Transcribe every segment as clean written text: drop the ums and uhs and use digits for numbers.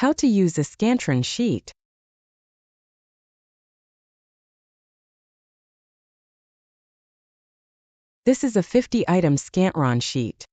How to use a Scantron sheet. This is a 50-item Scantron sheet.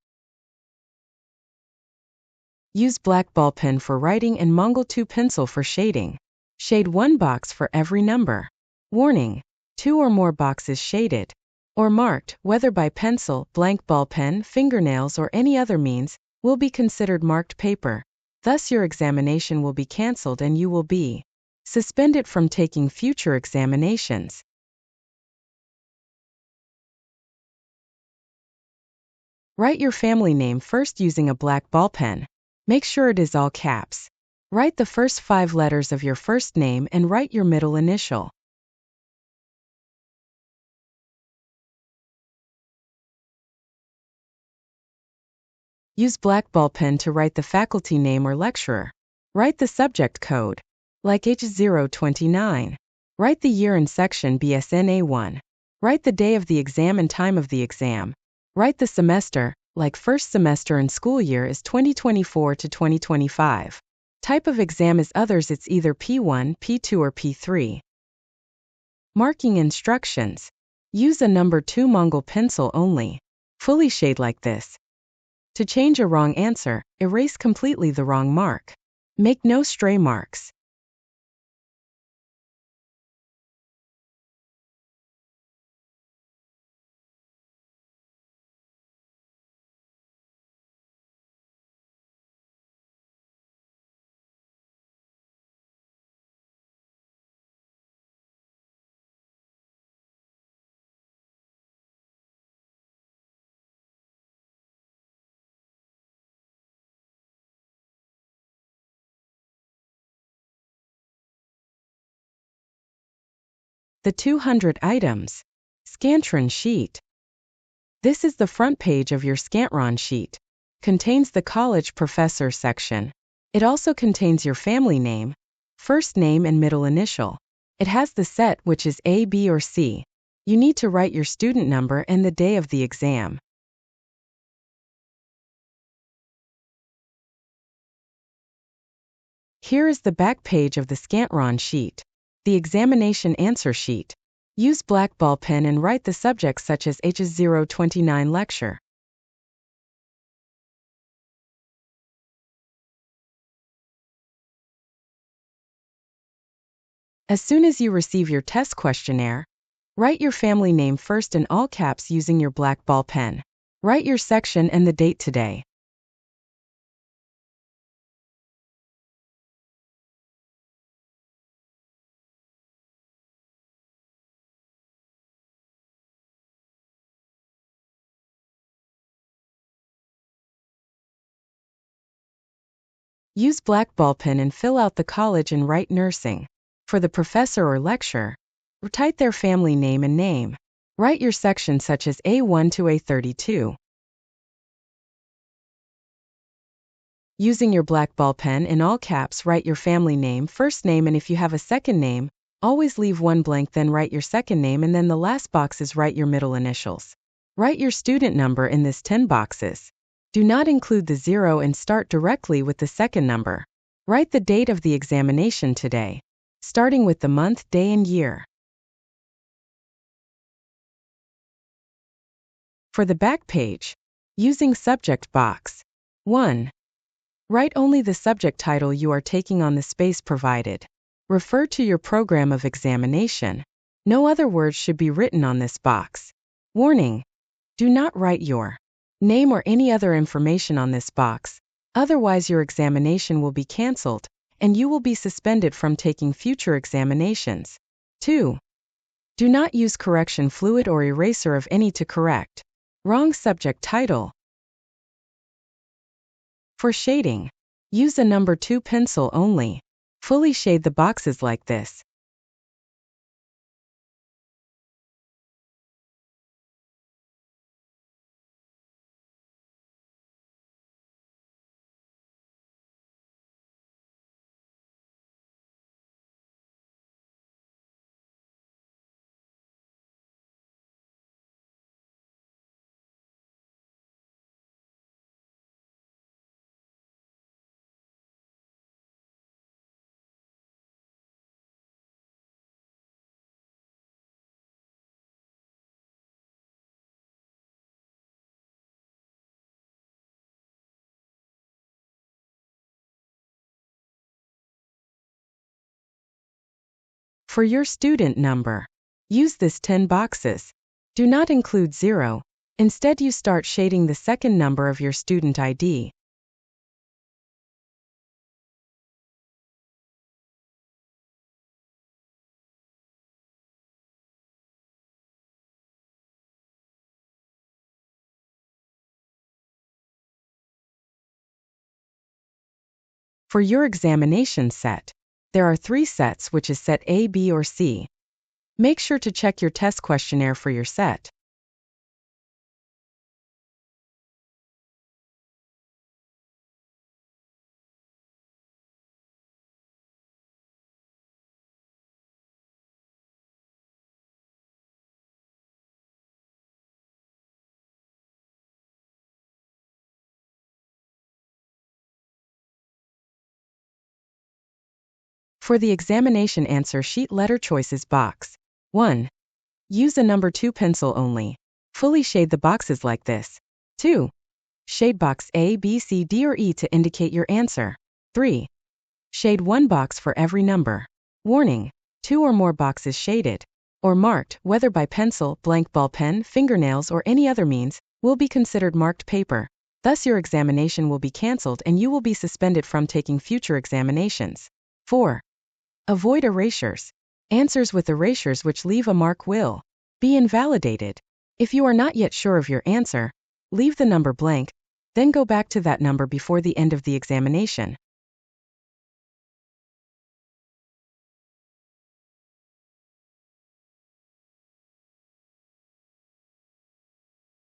Use black ball pen for writing and Mongol 2 pencil for shading. Shade 1 box for every number. Warning: 2 or more boxes shaded or marked, whether by pencil, blank ball pen, fingernails, or any other means, will be considered marked paper. Thus your examination will be cancelled and you will be suspended from taking future examinations. Write your family name first using a black ball pen. Make sure it is all caps. Write the first 5 letters of your first name and write your middle initial. Use black ball pen to write the faculty name or lecturer. Write the subject code, like H029. Write the year and section BSN A1. Write the day of the exam and time of the exam. Write the semester, like first semester and school year is 2024 to 2025. Type of exam is others, it's either P1, P2 or P3. Marking instructions. Use a number 2 Mongol pencil only. Fully shade like this. To change a wrong answer, erase completely the wrong mark. Make no stray marks. The 200 items. Scantron sheet. This is the front page of your Scantron sheet. Contains the college professor section. It also contains your family name, first name and middle initial. It has the set, which is A, B, or C. You need to write your student number and the day of the exam. Here is the back page of the Scantron sheet. The examination answer sheet. Use black ball pen and write the subjects such as H029 lecture. As soon as you receive your test questionnaire, write your family name first in all caps using your black ball pen. Write your section and the date today. Use black ball pen and fill out the college and write nursing. For the professor or lecturer, write their family name and name. Write your section such as A1 to A32. Using your black ball pen in all caps, write your family name, first name, and if you have a second name, always leave one blank, then write your second name, and then the last box is write your middle initials. Write your student number in this 10 boxes. Do not include the 0 and start directly with the second number. Write the date of the examination today, starting with the month, day, and year. For the back page, using subject box. 1. Write only the subject title you are taking on the space provided. Refer to your program of examination. No other words should be written on this box. Warning: do not write your name or any other information on this box, otherwise your examination will be cancelled, and you will be suspended from taking future examinations. 2. Do not use correction fluid or eraser of any to correct wrong subject title. For shading, use a number 2 pencil only. Fully shade the boxes like this. For your student number, use this 10 boxes. Do not include 0. Instead, you start shading the second number of your student ID. For your examination set, there are 3 sets, which is set A, B, or C. Make sure to check your test questionnaire for your set. For the examination answer sheet letter choices box, 1. Use a number 2 pencil only. Fully shade the boxes like this. 2. Shade box A, B, C, D, or E to indicate your answer. 3. Shade 1 box for every number. Warning: 2 or more boxes shaded or marked, whether by pencil, blank ball pen, fingernails, or any other means, will be considered marked paper. Thus, your examination will be cancelled and you will be suspended from taking future examinations. 4. Avoid erasures. Answers with erasures which leave a mark will be invalidated. If you are not yet sure of your answer, leave the number blank, then go back to that number before the end of the examination.